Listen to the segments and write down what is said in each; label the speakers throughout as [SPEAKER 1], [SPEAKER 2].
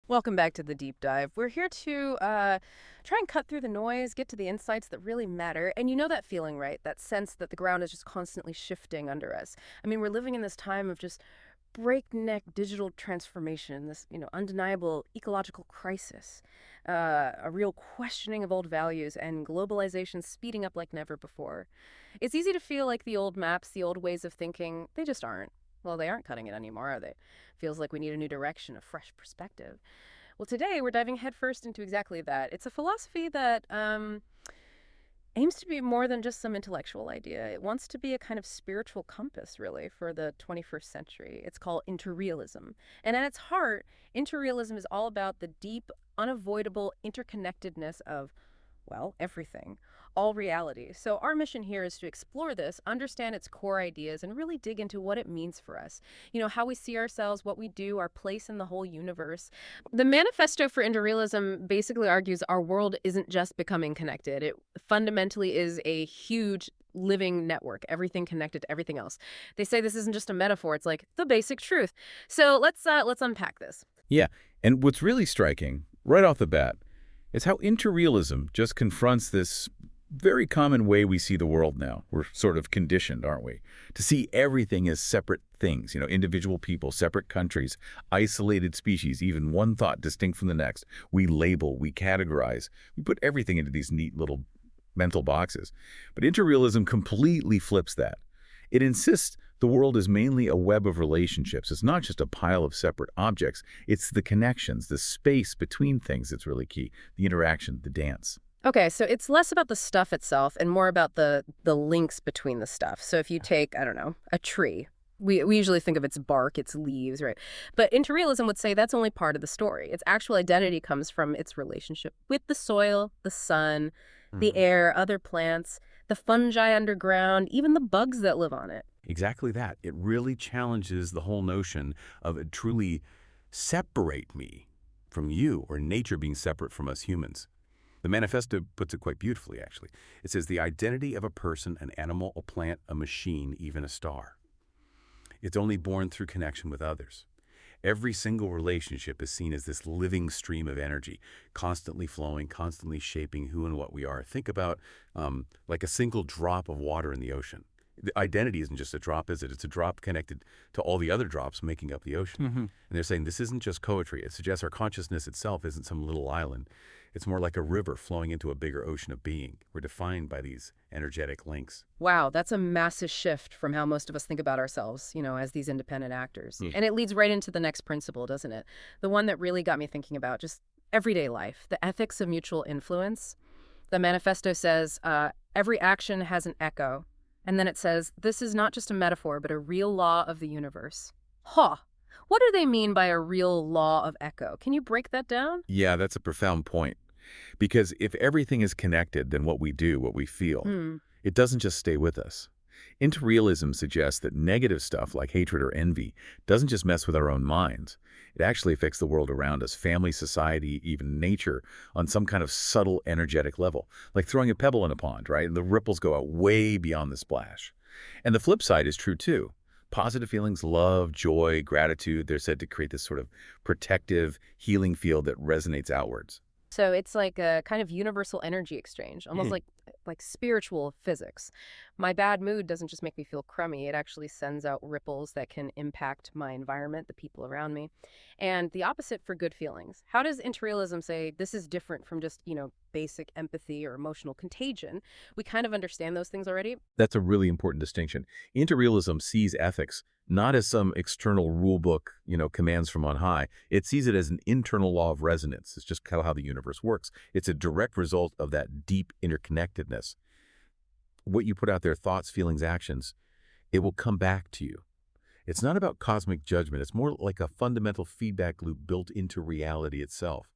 [SPEAKER 1] Welcome back to the deep dive. We're here to try and cut through the noise, get to the insights that really matter. And you know that feeling, right? That sense that the ground is just constantly shifting under us. I mean, we're living in this time of just breakneck digital transformation, this, undeniable ecological crisis, a real questioning of old values, and globalization speeding up like never before. It's easy to feel like the old maps, the old ways of thinking, they just aren't. Well, they aren't cutting it anymore, are they? Feels like we need a new direction, a fresh perspective. Well, today we're diving headfirst into exactly that. It's a philosophy that aims to be more than just some intellectual idea. It wants to be a kind of spiritual compass, really, for the 21st century. It's called interrealism. And at its heart, interrealism is all about the deep, unavoidable interconnectedness of, well, everything, all reality. So our mission here is to explore this, understand its core ideas, and really dig into what it means for us. How we see ourselves, what we do, our place in the whole universe. The Manifesto for Interrealism basically argues our world isn't just becoming connected. It fundamentally is a huge living network, everything connected to everything else. They say this isn't just a metaphor, it's like the basic truth. So let's unpack this.
[SPEAKER 2] Yeah, and what's really striking, right off the bat, is how interrealism just confronts this very common way we see the world now. We're sort of conditioned, aren't we, to see everything as separate things, individual people, separate countries, isolated species, even one thought distinct from the next. We label, we categorize, we put everything into these neat little mental boxes. But interrealism completely flips that. It insists the world is mainly a web of relationships. It's not just a pile of separate objects. It's the connections, the space between things that's really key, the interaction, the dance.
[SPEAKER 1] Okay, so it's less about the stuff itself and more about the links between the stuff. So if you take, I don't know, a tree, we usually think of its bark, its leaves, right? But interrealism would say that's only part of the story. Its actual identity comes from its relationship with the soil, the sun, the
[SPEAKER 3] Mhm.
[SPEAKER 1] air, other plants, the fungi underground, even the bugs that live on it.
[SPEAKER 3] Exactly that. It really challenges the whole notion of it truly separate me from you or nature being separate from us humans. The manifesto puts it quite beautifully, actually. It says the identity of a person, an animal, a plant, a machine, even a star. It's only born through connection with others. Every single relationship is seen as this living stream of energy, constantly flowing, constantly shaping who and what we are. Think about like a single drop of water in the ocean. The identity isn't just a drop, is it? It's a drop connected to all the other drops making up the ocean. And they're saying this isn't just poetry. It suggests our consciousness itself isn't some little island. It's more like a river flowing into a bigger ocean of being. We're defined by these energetic links.
[SPEAKER 1] Wow, that's a massive shift from how most of us think about ourselves, as these independent actors. And it leads right into the next principle, doesn't it? The one that really got me thinking about just everyday life, the ethics of mutual influence. The manifesto says every action has an echo. And then it says, this is not just a metaphor, but a real law of the universe. Huh. What do they mean by a real law of echo? Can you break that down?
[SPEAKER 2] Yeah, that's a profound point. Because if everything is connected, then what we do, what we feel,
[SPEAKER 1] Hmm.
[SPEAKER 2] it doesn't just stay with us. Interrealism suggests that negative stuff like hatred or envy doesn't just mess with our own minds. It actually affects the world around us, family, society, even nature, on some kind of subtle energetic level, like throwing a pebble in a pond, right? And the ripples go out way beyond the splash. And the flip side is true too. Positive feelings, love, joy, gratitude, they're said to create this sort of protective, healing field that resonates outwards.
[SPEAKER 1] So it's like a kind of universal energy exchange, almost like spiritual physics. My bad mood doesn't just make me feel crummy. It actually sends out ripples that can impact my environment, the people around me. And the opposite for good feelings. How does interrealism say this is different from just, basic empathy or emotional contagion? We kind of understand those things already.
[SPEAKER 2] That's a really important distinction. Interrealism sees ethics not as some external rule book, commands from on high. It sees it as an internal law of resonance. It's just how the universe works. It's a direct result of that deep interconnectedness. What you put out there, thoughts, feelings, actions, it will come back to you. It's not about cosmic judgment. It's more like a fundamental feedback loop built into reality itself.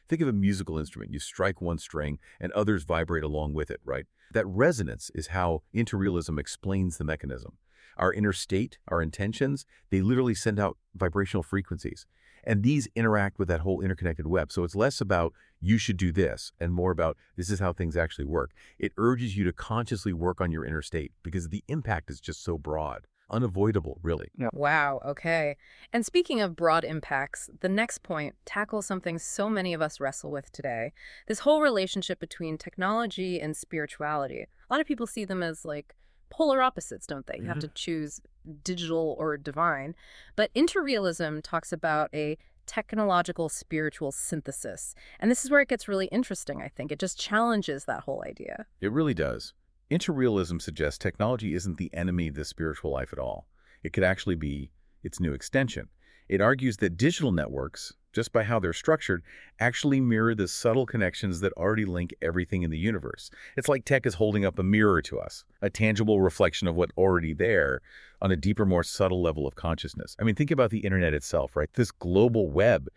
[SPEAKER 2] Think of a musical instrument. You strike one string and others vibrate along with it, right? That resonance is how interrealism explains the mechanism. Our inner state, our intentions, they literally send out vibrational frequencies. And these interact with that whole interconnected web. So it's less about you should do this and more about this is how things actually work. It urges you to consciously work on your inner state because the impact is just so broad. Unavoidable, really.
[SPEAKER 1] Wow, okay. And speaking of broad impacts, the next point tackles something so many of us wrestle with today, this whole relationship between technology and spirituality. A lot of people see them as like polar opposites, don't they? You have to choose digital or divine. But interrealism talks about a technological spiritual synthesis. And this is where it gets really interesting, I think. It just challenges that whole idea.
[SPEAKER 2] It really does. Interrealism suggests technology isn't the enemy of the spiritual life at all. It could actually be its new extension. It argues that digital networks, just by how they're structured, actually mirror the subtle connections that already link everything in the universe. It's like tech is holding up a mirror to us, a tangible reflection of what's already there on a deeper, more subtle level of consciousness. I mean, think about the internet itself, right? This global web,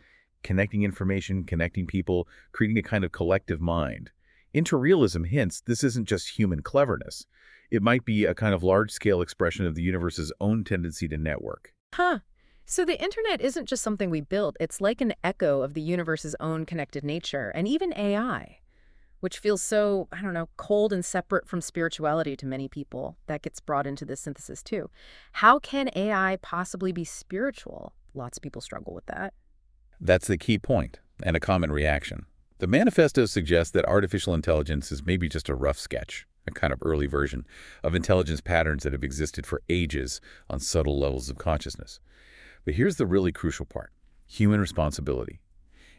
[SPEAKER 2] connecting information, connecting people, creating a kind of collective mind. Interrealism hints this isn't just human cleverness. It might be a kind of large-scale expression of the universe's own tendency to network.
[SPEAKER 1] Huh. So the internet isn't just something we built, it's like an echo of the universe's own connected nature, and even AI, which feels so, I don't know, cold and separate from spirituality to many people. That gets brought into this synthesis too. How can AI possibly be spiritual? Lots of people struggle with that.
[SPEAKER 2] That's the key point, and a common reaction. The manifesto suggests that artificial intelligence is maybe just a rough sketch, a kind of early version of intelligence patterns that have existed for ages on subtle levels of consciousness. But here's the really crucial part: human responsibility.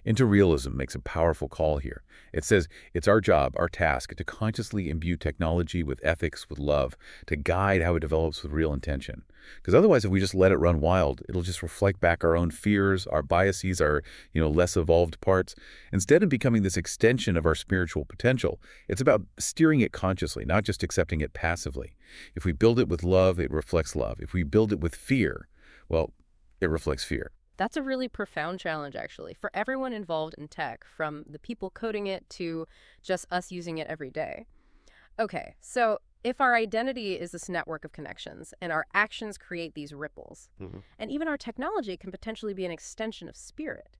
[SPEAKER 2] Interrealism makes a powerful call here. It says it's our job, our task, to consciously imbue technology with ethics, with love, to guide how it develops with real intention. Because otherwise, if we just let it run wild, it'll just reflect back our own fears, our biases, our less evolved parts. Instead of becoming this extension of our spiritual potential, it's about steering it consciously, not just accepting it passively. If we build it with love, it reflects love. If we build it with fear, well, it reflects fear.
[SPEAKER 1] That's a really profound challenge, actually, for everyone involved in tech, from the people coding it to just us using it every day. Okay, so if our identity is this network of connections and our actions create these ripples, and even our technology can potentially be an extension of spirit,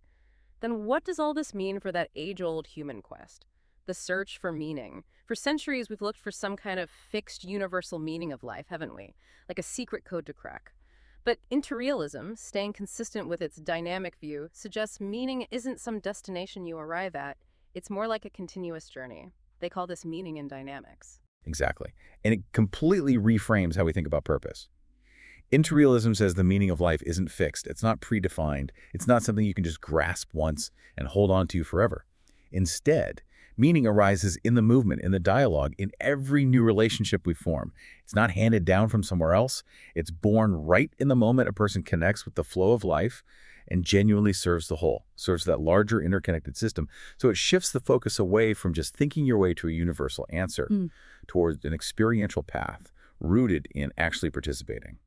[SPEAKER 1] then what does all this mean for that age-old human quest? The search for meaning. For centuries, we've looked for some kind of fixed universal meaning of life, haven't we? Like a secret code to crack. But interrealism, staying consistent with its dynamic view, suggests meaning isn't some destination you arrive at. It's more like a continuous journey. They call this meaning in dynamics.
[SPEAKER 2] Exactly. And it completely reframes how we think about purpose. Interrealism says the meaning of life isn't fixed. It's not predefined. It's not something you can just grasp once and hold on to forever. Instead, meaning arises in the movement, in the dialogue, in every new relationship we form. It's not handed down from somewhere else. It's born right in the moment a person connects with the flow of life and genuinely serves the whole, serves that larger interconnected system. So it shifts the focus away from just thinking your way to a universal answer towards an experiential path rooted in actually participating.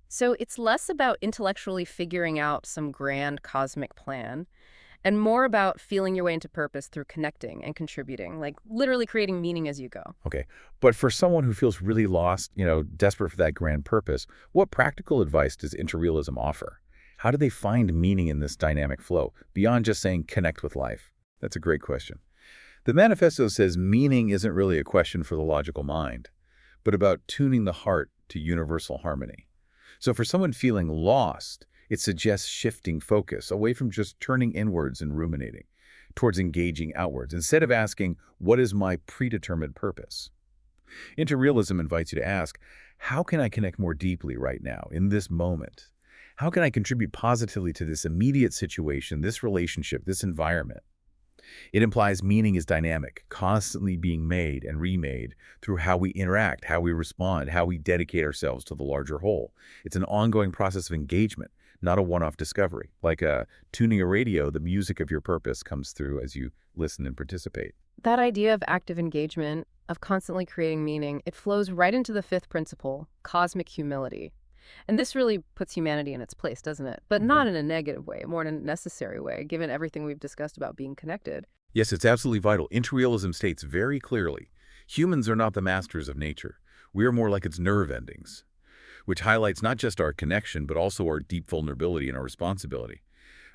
[SPEAKER 1] So it's less about intellectually figuring out some grand cosmic plan and more about feeling your way into purpose through connecting and contributing, like literally creating meaning as you go.
[SPEAKER 2] Okay. But for someone who feels really lost, desperate for that grand purpose, what practical advice does interrealism offer? How do they find meaning in this dynamic flow, beyond just saying connect with life? That's a great question. The manifesto says meaning isn't really a question for the logical mind, but about tuning the heart to universal harmony. So for someone feeling lost, it suggests shifting focus away from just turning inwards and ruminating, towards engaging outwards, instead of asking, what is my predetermined purpose? Interrealism invites you to ask, how can I connect more deeply right now, in this moment? How can I contribute positively to this immediate situation, this relationship, this environment? It implies meaning is dynamic, constantly being made and remade through how we interact, how we respond, how we dedicate ourselves to the larger whole. It's an ongoing process of engagement, not a one-off discovery. Like tuning a radio, the music of your purpose comes through as you listen and participate.
[SPEAKER 1] That idea of active engagement, of constantly creating meaning, it flows right into the fifth principle, cosmic humility. And this really puts humanity in its place, doesn't it? But not in a negative way, more in a necessary way, given everything we've discussed about being connected.
[SPEAKER 2] Yes, it's absolutely vital. Interrealism states very clearly, humans are not the masters of nature. We are more like its nerve endings, which highlights not just our connection, but also our deep vulnerability and our responsibility.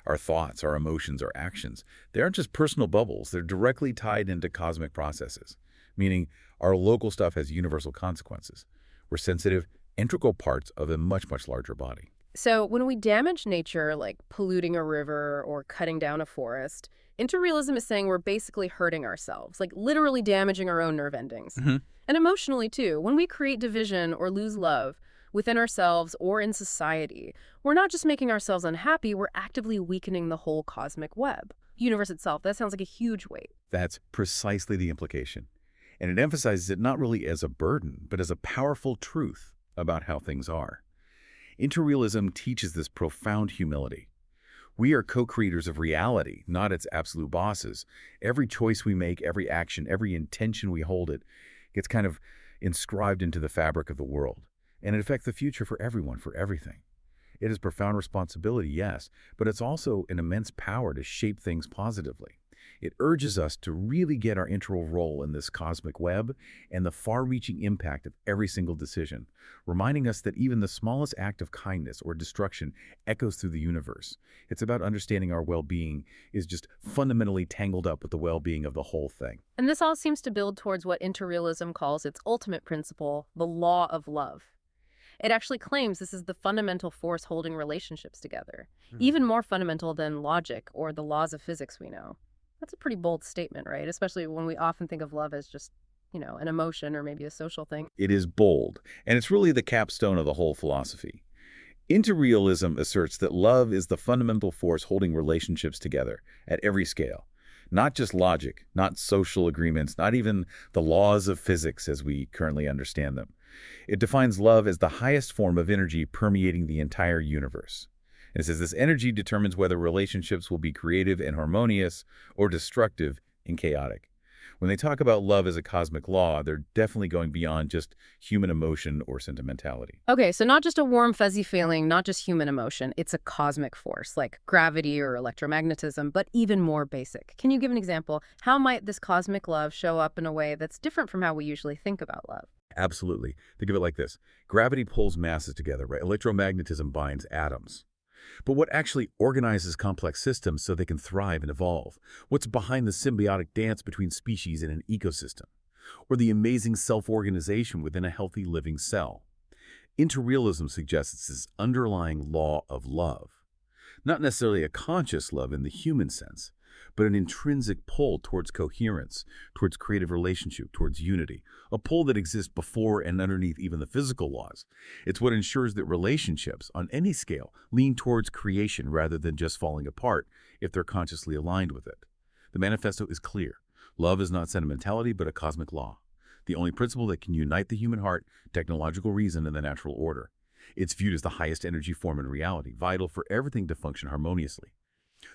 [SPEAKER 2] Our thoughts, our emotions, our actions, they aren't just personal bubbles. They're directly tied into cosmic processes, meaning our local stuff has universal consequences. We're sensitive integral parts of a much, much larger body.
[SPEAKER 1] So when we damage nature, like polluting a river or cutting down a forest, interrealism is saying we're basically hurting ourselves, like literally damaging our own nerve endings.
[SPEAKER 2] Hmm.
[SPEAKER 1] And emotionally, too. When we create division or lose love within ourselves or in society, we're not just making ourselves unhappy, we're actively weakening the whole cosmic web. Universe itself, that sounds like a huge weight.
[SPEAKER 2] That's precisely the implication. And it emphasizes it not really as a burden, but as a powerful truth about how things are. Interrealism teaches this profound humility. We are co-creators of reality, not its absolute bosses. Every choice we make, every action, every intention we hold it gets kind of inscribed into the fabric of the world. And it affects the future for everyone, for everything. It is profound responsibility, yes, but it's also an immense power to shape things positively. It urges us to really get our integral role in this cosmic web and the far-reaching impact of every single decision, reminding us that even the smallest act of kindness or destruction echoes through the universe. It's about understanding our well-being is just fundamentally tangled up with the well-being of the whole thing.
[SPEAKER 1] And this all seems to build towards what interrealism calls its ultimate principle, the law of love. It actually claims this is the fundamental force holding relationships together, even more fundamental than logic or the laws of physics we know. That's a pretty bold statement, right? Especially when we often think of love as just, an emotion or maybe a social thing.
[SPEAKER 2] It is bold, and it's really the capstone of the whole philosophy. Interrealism asserts that love is the fundamental force holding relationships together at every scale. Not just logic, not social agreements, not even the laws of physics as we currently understand them. It defines love as the highest form of energy permeating the entire universe. And it says this energy determines whether relationships will be creative and harmonious or destructive and chaotic. When they talk about love as a cosmic law, they're definitely going beyond just human emotion or sentimentality.
[SPEAKER 1] Okay, so not just a warm, fuzzy feeling, not just human emotion. It's a cosmic force like gravity or electromagnetism, but even more basic. Can you give an example? How might this cosmic love show up in a way that's different from how we usually think about love?
[SPEAKER 2] Absolutely. Think of it like this. Gravity pulls masses together, right? Electromagnetism binds atoms. But what actually organizes complex systems so they can thrive and evolve? What's behind the symbiotic dance between species in an ecosystem? Or the amazing self-organization within a healthy living cell? Interrealism suggests it's this underlying law of love. Not necessarily a conscious love in the human sense, but an intrinsic pull towards coherence, towards creative relationship, towards unity, a pull that exists before and underneath even the physical laws. It's what ensures that relationships, on any scale, lean towards creation rather than just falling apart if they're consciously aligned with it. The manifesto is clear. Love is not sentimentality, but a cosmic law, the only principle that can unite the human heart, technological reason, and the natural order. It's viewed as the highest energy form in reality, vital for everything to function harmoniously.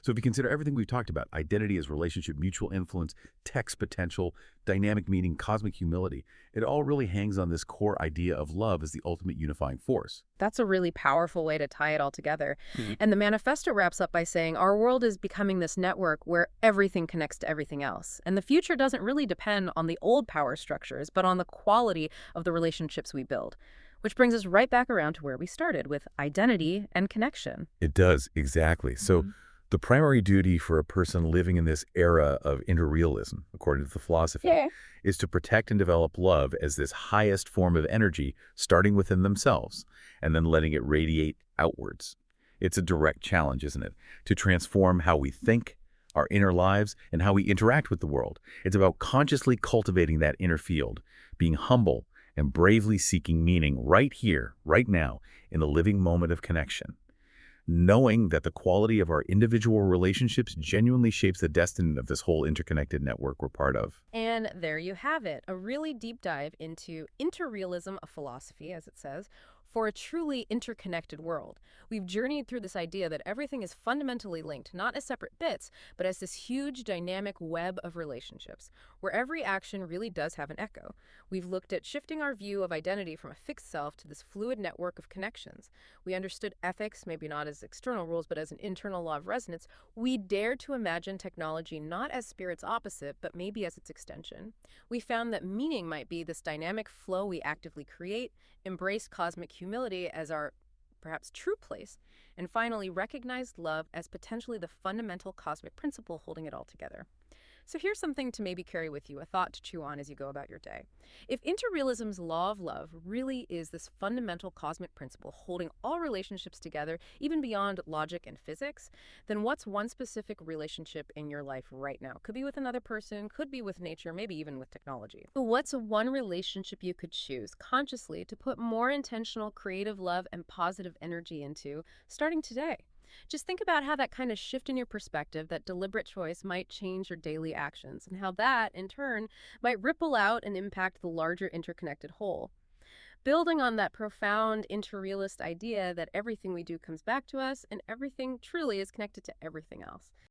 [SPEAKER 2] So if you consider everything we've talked about, identity as relationship, mutual influence, text potential, dynamic meaning, cosmic humility, it all really hangs on this core idea of love as the ultimate unifying force.
[SPEAKER 1] That's a really powerful way to tie it all together. And the manifesto wraps up by saying our world is becoming this network where everything connects to everything else. And the future doesn't really depend on the old power structures, but on the quality of the relationships we build. Which brings us right back around to where we started with identity and connection.
[SPEAKER 2] It does, exactly. So the primary duty for a person living in this era of interrealism, according to the philosophy, is to protect and develop love as this highest form of energy, starting within themselves, and then letting it radiate outwards. It's a direct challenge, isn't it? To transform how we think, our inner lives, and how we interact with the world. It's about consciously cultivating that inner field, being humble, and bravely seeking meaning right here, right now, in the living moment of connection. Knowing that the quality of our individual relationships genuinely shapes the destiny of this whole interconnected network we're part of.
[SPEAKER 1] And there you have it, a really deep dive into interrealism of philosophy, as it says, for a truly interconnected world. We've journeyed through this idea that everything is fundamentally linked, not as separate bits, but as this huge dynamic web of relationships, where every action really does have an echo. We've looked at shifting our view of identity from a fixed self to this fluid network of connections. We understood ethics, maybe not as external rules, but as an internal law of resonance. We dared to imagine technology not as spirit's opposite, but maybe as its extension. We found that meaning might be this dynamic flow we actively create, embrace cosmic humility as our perhaps true place, and finally recognized love as potentially the fundamental cosmic principle holding it all together. So here's something to maybe carry with you, a thought to chew on as you go about your day. If interrealism's law of love really is this fundamental cosmic principle holding all relationships together, even beyond logic and physics, then what's one specific relationship in your life right now? Could be with another person, could be with nature, maybe even with technology. But what's one relationship you could choose consciously to put more intentional creative love and positive energy into starting today? Just think about how that kind of shift in your perspective, that deliberate choice, might change your daily actions, and how that, in turn, might ripple out and impact the larger interconnected whole. Building on that profound interrealist idea that everything we do comes back to us and everything truly is connected to everything else.